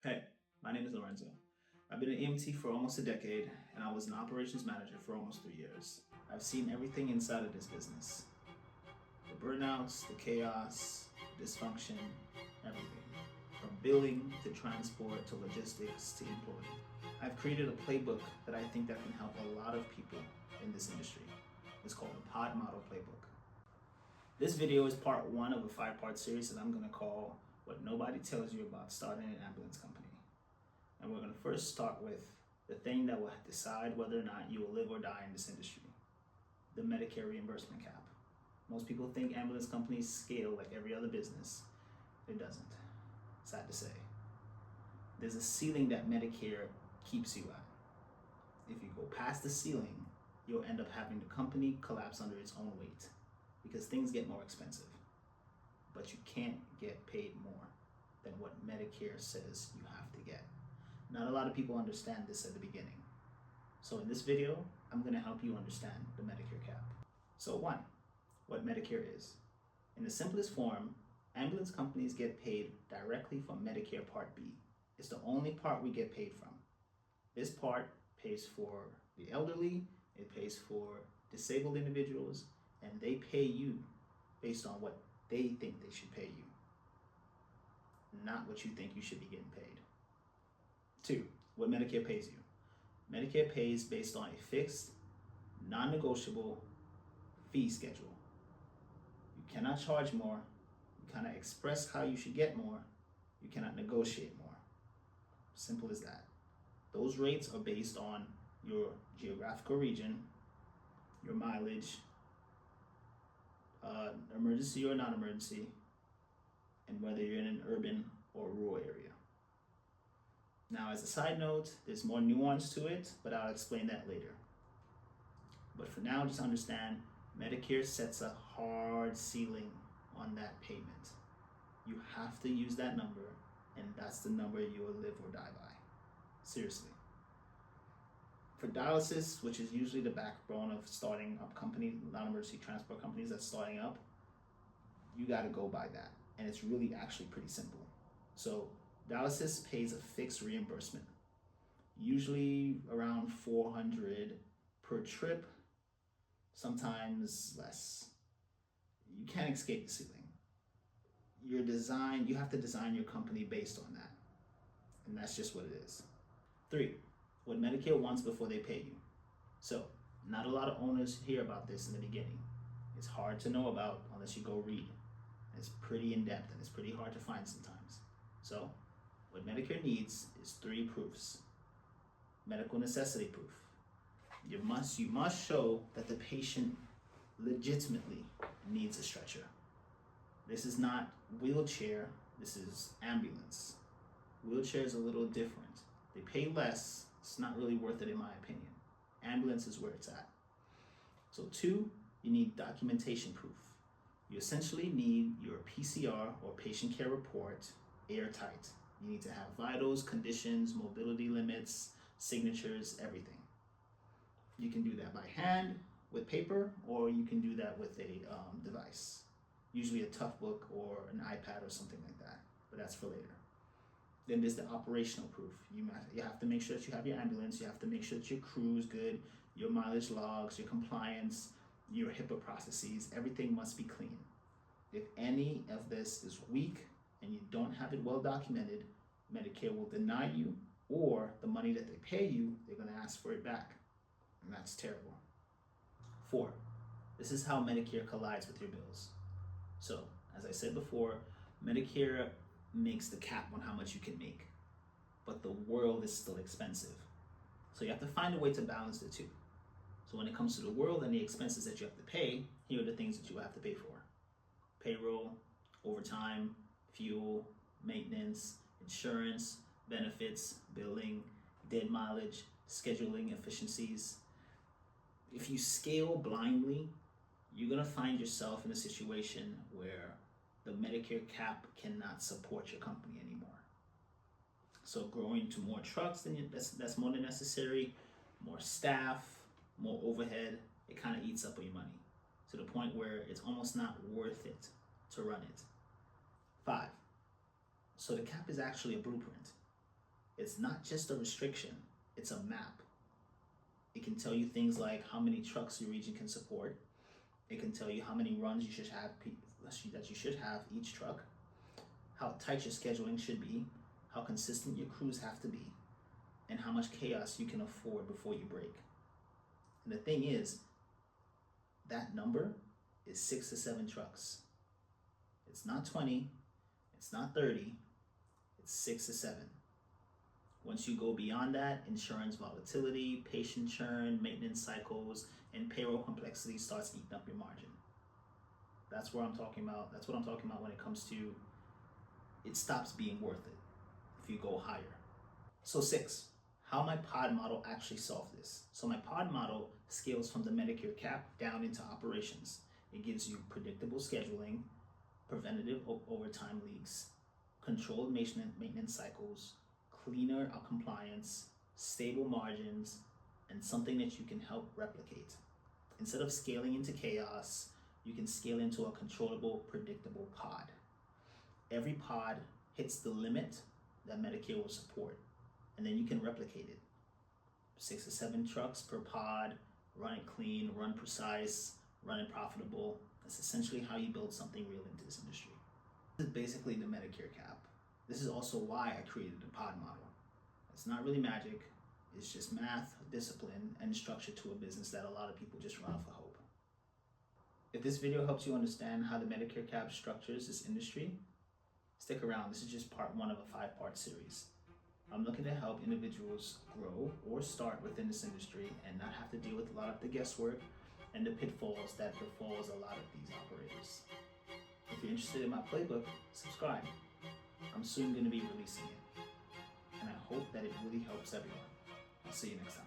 Hey, my name is Lorenzo. I've been an EMT for almost a decade, and I was an operations manager for almost 3 years. I've seen everything inside of this business: the burnouts, the chaos, dysfunction, everything. From billing to transport to logistics to employee. I've created a playbook that I think that can help a lot of people in this industry. It's called the Pod Model Playbook. This video is part one of a 5-part series that I'm going to call What Nobody Tells You About Starting an Ambulance Company. And we're going to first start with the thing that will decide whether or not you will live or die in this industry: the Medicare reimbursement cap. Most people think ambulance companies scale like every other business. It doesn't. Sad to say. There's a ceiling that Medicare keeps you at. If you go past the ceiling, you'll end up having the company collapse under its own weight because things get more expensive. But you can't get paid more than what Medicare says you have to get. Not a lot of people understand this at the beginning. So in this video, I'm going to help you understand the Medicare cap. So 1, what Medicare is. In the simplest form, ambulance companies get paid directly from Medicare Part B. It's the only part we get paid from. This part pays for the elderly, it pays for disabled individuals, and they pay you based on what they think they should pay you, not what you think you should be getting paid. 2, what Medicare pays you. Medicare pays based on a fixed, non-negotiable fee schedule. You cannot charge more, you cannot express how you should get more, you cannot negotiate more. Simple as that. Those rates are based on your geographical region, your mileage, emergency or non-emergency, and whether you're in an urban or rural area. Now, as a side note, there's more nuance to it, but I'll explain that later. But for now, just understand, Medicare sets a hard ceiling on that payment. You have to use that number, and that's the number you will live or die by. Seriously. For dialysis, which is usually the backbone of starting up company, non-emergency transport companies that's starting up, you got to go by that. And it's really actually pretty simple. So dialysis pays a fixed reimbursement, usually around $400 per trip, sometimes less. You can't escape the ceiling. You have to design your company based on that. And that's just what it is. 3, what Medicare wants before they pay you. So, not a lot of owners hear about this in the beginning. It's hard to know about unless you go read. It's pretty in-depth and it's pretty hard to find sometimes. So, what Medicare needs is 3 proofs. Medical necessity proof. You must show that the patient legitimately needs a stretcher. This is not wheelchair, this is ambulance. Wheelchair is a little different. They pay less, it's not really worth it in my opinion. Ambulance is where it's at. So 2, you need documentation proof. You essentially need your PCR or patient care report airtight. You need to have vitals, conditions, mobility limits, signatures, everything. You can do that by hand with paper, or you can do that with a device, usually a tough book or an iPad or something like that, but that's for later. Then there's the operational proof. You have to make sure that you have your ambulance, you have to make sure that your crew is good, your mileage logs, your compliance, your HIPAA processes, everything must be clean. If any of this is weak and you don't have it well documented, Medicare will deny you, or the money that they pay you, they're going to ask for it back. And that's terrible. 4, this is how Medicare collides with your bills. So, as I said before, Medicare makes the cap on how much you can make, but the world is still expensive. So you have to find a way to balance the two. So when it comes to the world and the expenses that you have to pay, here are the things that you have to pay for: payroll, overtime, fuel, maintenance, insurance, benefits, billing, dead mileage, scheduling efficiencies. If you scale blindly, you're going to find yourself in a situation where the Medicare cap cannot support your company anymore. So growing to more trucks, that's more than necessary, more staff, more overhead, it kind of eats up all your money to the point where it's almost not worth it to run it. 5, so the cap is actually a blueprint. It's not just a restriction, it's a map. It can tell you things like how many trucks your region can support. It can tell you how many runs you should have, that you should have each truck, how tight your scheduling should be, how consistent your crews have to be, and how much chaos you can afford before you break. And the thing is, that number is 6 to 7 trucks. It's not 20, it's not 30, it's 6 to 7. Once you go beyond that, insurance volatility, patient churn, maintenance cycles, and payroll complexity starts eating up your margin. That's what I'm talking about when it comes to it stops being worth it if you go higher. So 6, how my pod model actually solved this. So my pod model scales from the Medicare cap down into operations. It gives you predictable scheduling, preventative overtime leaks, controlled maintenance cycles, cleaner compliance, stable margins, and something that you can help replicate. Instead of scaling into chaos, you can scale into a controllable, predictable pod. Every pod hits the limit that Medicare will support, and then you can replicate it. 6 to 7 trucks per pod, run it clean, run precise, run it profitable. That's essentially how you build something real into this industry. This is basically the Medicare cap. This is also why I created the pod model. It's not really magic, it's just math, discipline, and structure to a business that a lot of people just run off of hope. If this video helps you understand how the Medicare cap structures this industry, stick around. This is just part 1 of a 5-part series. I'm looking to help individuals grow or start within this industry and not have to deal with a lot of the guesswork and the pitfalls that befalls a lot of these operators. If you're interested in my playbook, subscribe. I'm soon going to be releasing it, and I hope that it really helps everyone. I'll see you next time.